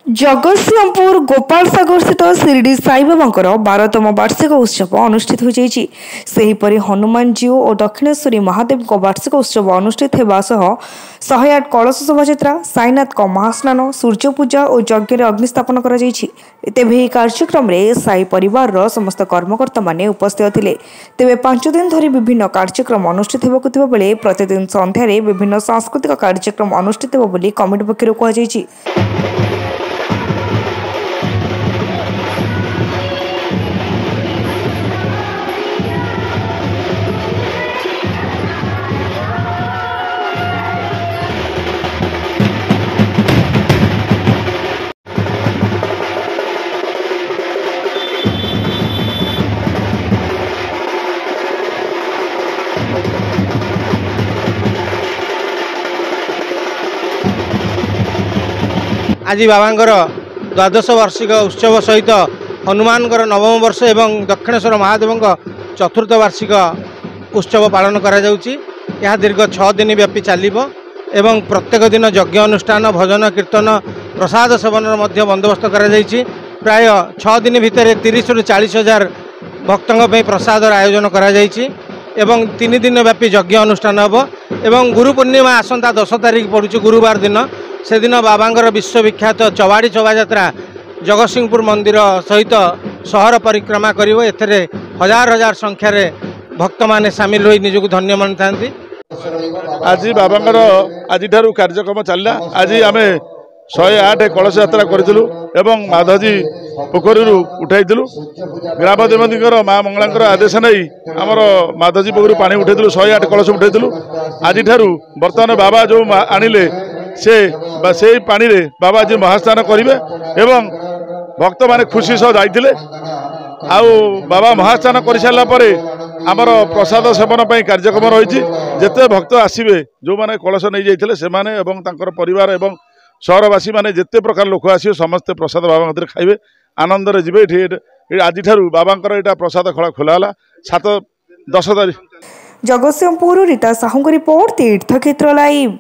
जगतसिंहपुर गोपाल सागर स्थित शिरडी साई बाबांकर 12तम वार्षिक उत्सव अनुष्ठित हो सेहीपरि हनुमान जीव और दक्षिणेश्वरी महादेव वार्षिक उत्सव अनुष्ठित होगा 108 कलश शोभायात्रा साईनाथ महास्नान सूर्य पूजा और यज्ञ अग्निस्थापन कर तेबे कार्यक्रम में साई परिवार समस्त कर्मकर्ता माने उपस्थित थे। तेबे 5 दिन धरी विभिन्न कार्यक्रम अनुष्ठित होगा बेले प्रतिदिन संध्यारे विभिन्न सांस्कृतिक कार्यक्रम अनुष्ठित हो कमिटी पक्षर कहुई। आज बाबांकर द्वादश वार्षिक उत्सव सहित हनुमानकर नवम वर्ष एवं दक्षिणेश्वर महादेव चतुर्थ वार्षिक उत्सव पालन करा जाउची। यह दीर्घ 6 दिन व्यापी चलिबो एवं प्रत्येक दिन यज्ञ अनुष्ठान भजन कीर्तन प्रसाद सेवन बंदोबस्त करा जाइछि। प्राय 6 दिन भितर 30 ରୁ 40 हजार भक्तों पे प्रसाद आयोजन करा जाइछि एवं 3 दिन व्यापी यज्ञ अनुष्ठान हम एवं गुरु पूर्णिमा आसंता 10 तारिख पड़ुछि गुरुवार दिन से दिन बाबांकर विश्वविख्यात चवाड़ी शोभायात्रा जगतसिंहपुर मंदिर सहित सहर परिक्रमा करिवो। एथरे हजार हजार संख्यार भक्त माने सामिल होई निजको धन्य मानि थांती। आज बाबांकर आज कार्यक्रम चलला। आज आम 108 कलश यात्रा करूँ एवं माधजी पोखरी उठाइलु ग्राम देवती माँ मंगला आदेश नहीं आमर माधजी पोखरी पानी उठाइलु 108 कलश उठाइलु। आज बर्तमान बाबा जो आनिले से पानी रे बाबा जी महास्नान करेंगे एवं भक्त माने खुशी सह जाइए। आउ बाबा महास्नान कर सारा पर आमर प्रसाद सेवन कार्यक्रम रही जिते भक्त आसवे जो मैंने कलश नहीं जाते से परिवार एवं सहरवासी माने जिते प्रकार लोक आसवे समस्ते प्रसाद बाबा मध्य खाइबे आनंद रे जीवे। आज बाबांकर यहाँ प्रसाद खड़ा खोला 7-10 तारीख। जगतसिंहपुर रीता साहू रिपोर्ट तीर्थक्षेत्र लाइव।